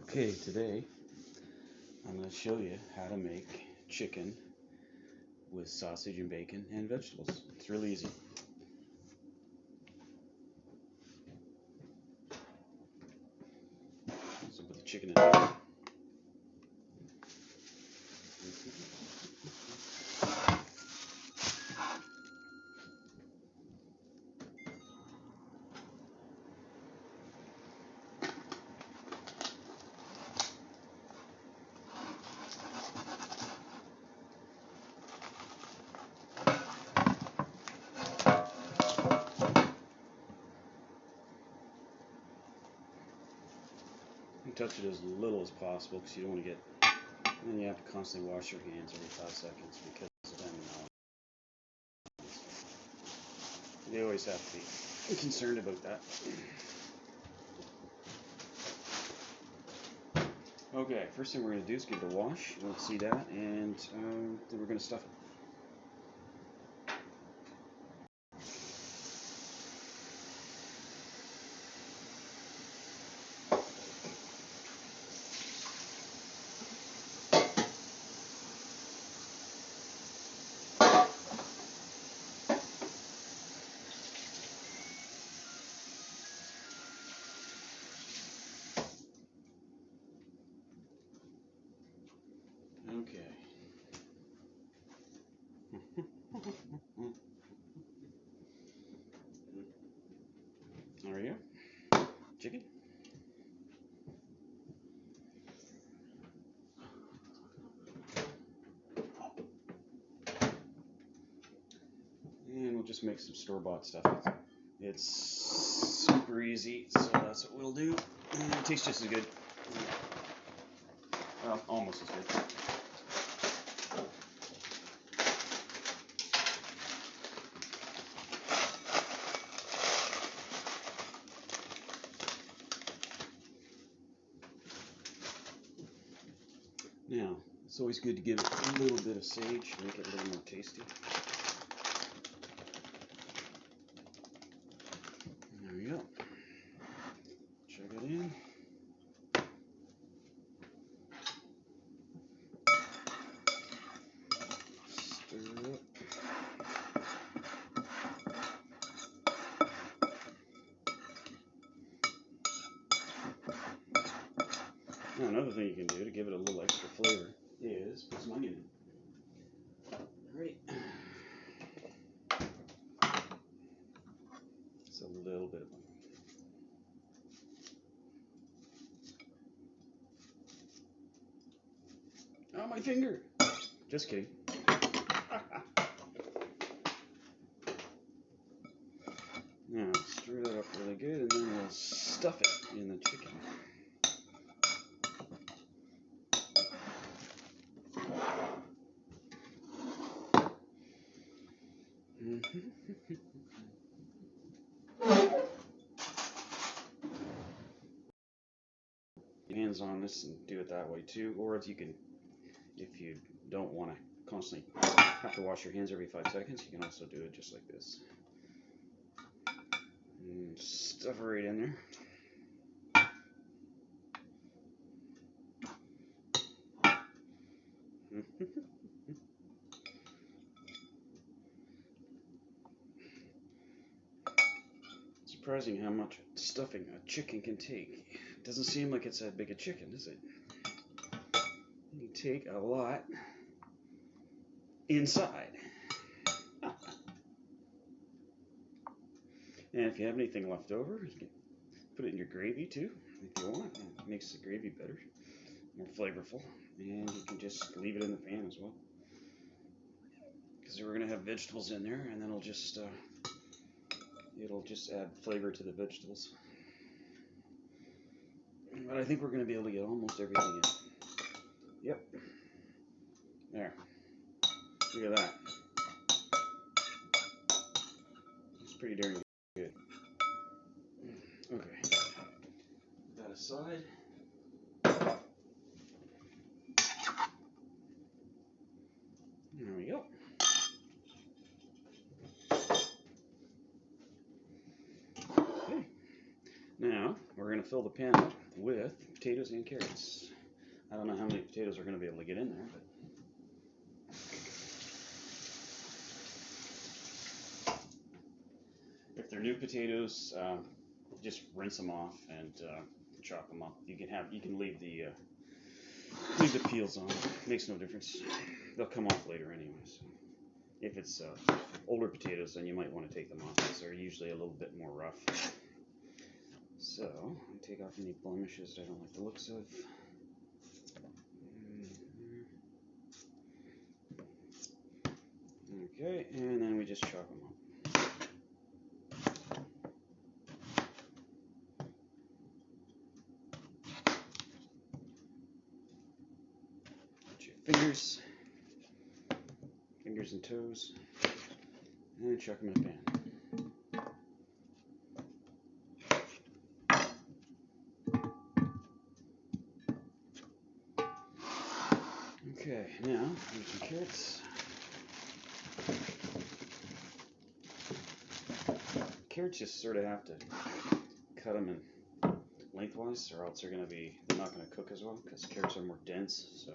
Okay, today I'm going to show you how to make chicken with sausage and bacon and vegetables. It's really easy. So put the chicken in there. You touch it as little as possible because you don't want to get, and you have to constantly wash your hands every 5 seconds because of them. You always have to be concerned about that. Okay, first thing we're going to do is give it a wash. We'll see that, and then we're going to stuff it. Okay. There we go. Chicken. And we'll just make some store-bought stuff. It's super easy, so that's what we'll do. And it tastes just as good. Well, almost as good. Now, it's always good to give it a little bit of sage, make it a little more tasty. There we go. Chug it in. Stir it up. Now, another thing you can do to give it a little extra flavor is put some onion in. Alright. Just a little bit of onion. Oh, my finger! Just kidding. Now, stir that up really good, and then we'll stuff it in the chicken. Hands on this and do it that way too, or if you don't want to constantly have to wash your hands every 5 seconds, you can also do it just like this. And stuff it right in there. Surprising how much stuffing a chicken can take. It doesn't seem like it's that big a chicken, is it? You take a lot inside. And if you have anything left over, you can put it in your gravy too, if you want. It makes the gravy better, more flavorful. And you can just leave it in the pan as well, because we're going to have vegetables in there, and then it'll just add flavor to the vegetables. But I think we're going to be able to get almost everything in. Yep. There. Look at that. It's pretty darn good. Okay. Put that aside. There we go. Okay. Now we're going to to fill the pan up with potatoes and carrots. I don't know how many potatoes are going to be able to get in there, but if they're new potatoes, just rinse them off and chop them up. You can leave the peels on. It makes no difference. They'll come off later anyways. If it's older potatoes, then you might want to take them off because they're usually a little bit more rough. So I take off any blemishes that I don't like the looks of. Okay, and then we just chop them up. Put your fingers and toes, and chuck them in a pan. Okay, now here's some carrots. Carrots just sort of have to cut them in lengthwise, or else they're not going to cook as well because carrots are more dense. So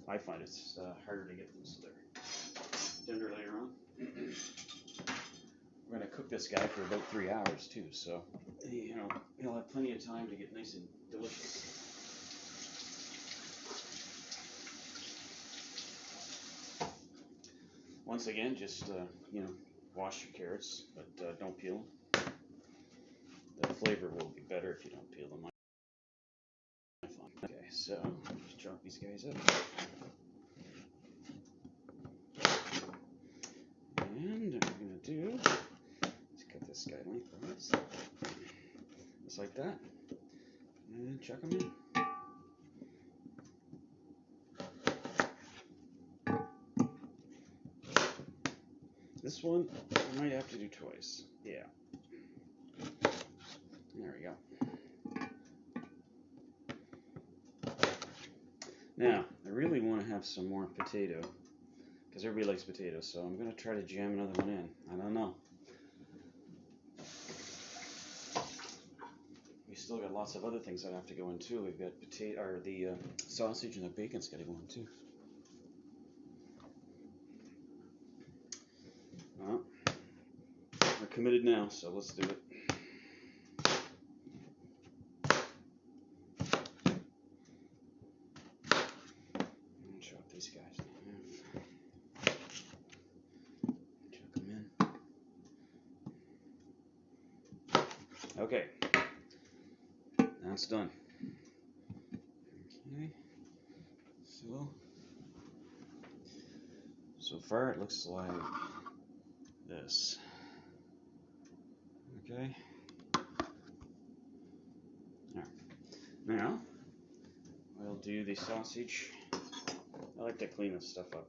I find it's harder to get them so they're tender later on. We're going to cook this guy for about 3 hours too, so he'll have plenty of time to get nice and delicious. Once again, just wash your carrots, but don't peel them. The flavor will be better if you don't peel them. Okay, so just chop these guys up. And what we're going to do is cut this guy lengthwise, just like that, and chuck them in. This one I might have to do twice. Yeah. There we go. Now, I really want to have some more potato, because everybody likes potatoes, so I'm going to try to jam another one in. I don't know. We still got lots of other things that have to go in too. We've got the sausage and the bacon's got to go in too. Well, we're committed now, so let's do it. Chop these guys in half. Chuck them in. Okay, now it's done. Okay, so far it looks like this. Okay. Now we'll do the sausage. I like to clean this stuff up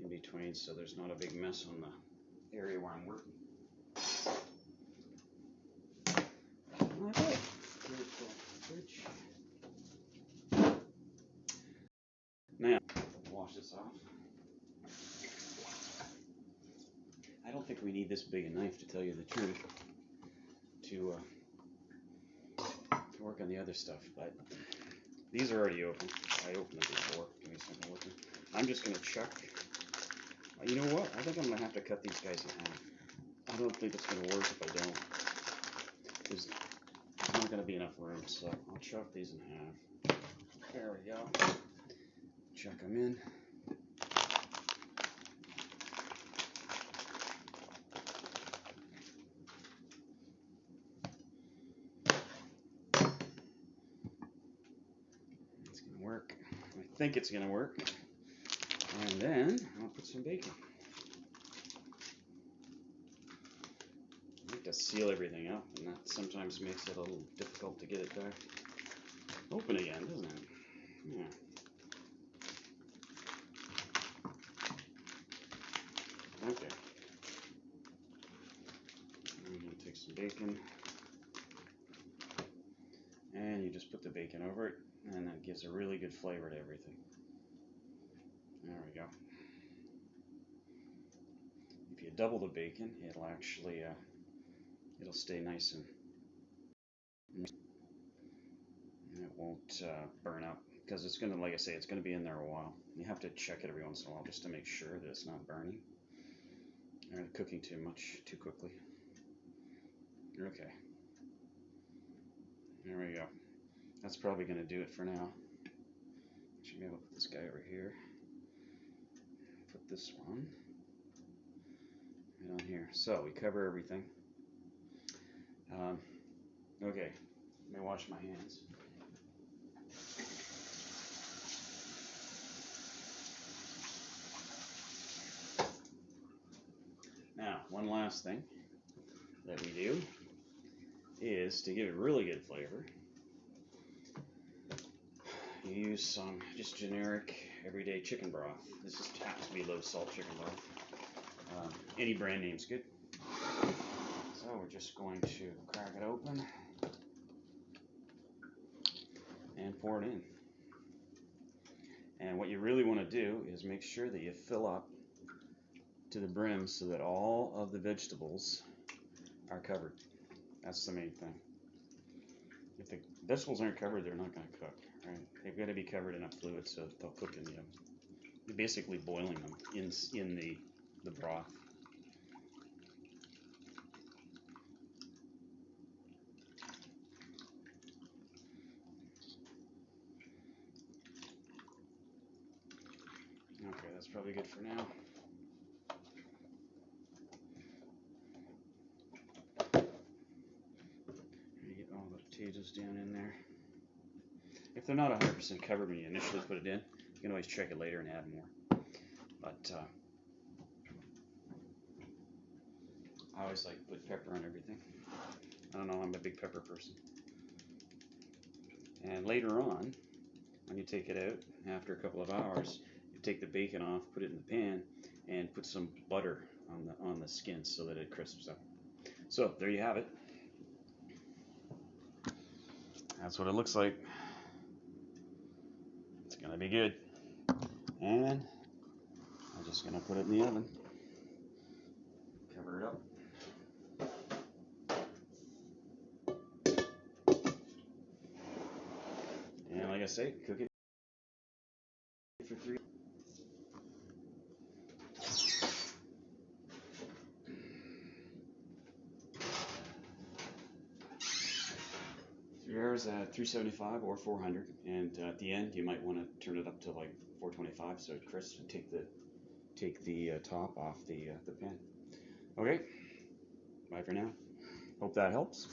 in between so there's not a big mess on the area where I'm working. Okay. Now, wash this off. I don't think we need this big a knife, to tell you the truth, to work on the other stuff, but these are already open. I opened them before. Give me something open. I'm just going to chuck. You know what? I think I'm going to have to cut these guys in half. I don't think it's going to work if I don't. There's not going to be enough room, so I'll chop these in half. There we go. Chuck them in. It's going to work. I think it's going to work. And then I'll put some bacon. I like to seal everything up, and that sometimes makes it a little difficult to get it back open again, doesn't it? Yeah. Okay. I'm going to take some bacon, and you just put the bacon over it, and that gives a really good flavor to everything. There we go. If you double the bacon, it'll actually it'll stay nice and won't burn up, because it's gonna, like I say, it's gonna be in there a while. You have to check it every once in a while just to make sure that it's not burning or cooking too much too quickly. Okay, there we go. That's probably gonna do it for now. Should be able to put this guy over here. Put this one right on here. So we cover everything. Okay, let me wash my hands. Now, one last thing that we do is to give it really good flavor. You use some just generic everyday chicken broth. This just happens to be low salt chicken broth. Any brand name's good. So we're just going to crack it open and pour it in. And what you really want to do is make sure that you fill up to the brim so that all of the vegetables are covered. That's the main thing. If the vegetables aren't covered, they're not going to cook, right? They've got to be covered in a fluid so they'll cook in the oven. You're basically boiling them in the broth. Okay, that's probably good for now. Get all the potatoes down in there. If they're not 100% covered when you initially put it in, you can always check it later and add more. But I always like to put pepper on everything. I don't know, I'm a big pepper person. And later on, when you take it out, after a couple of hours, you take the bacon off, put it in the pan, and put some butter on the skin so that it crisps up. So there you have it. That's what it looks like. It's gonna be good. And I'm just gonna put it in the oven. Cover it up. And like I say, cook it for 3 hours at 375 or 400, and at the end you might want to turn it up to like 425 so it crisps, and take the top off the pan. Okay, bye for now. Hope that helps.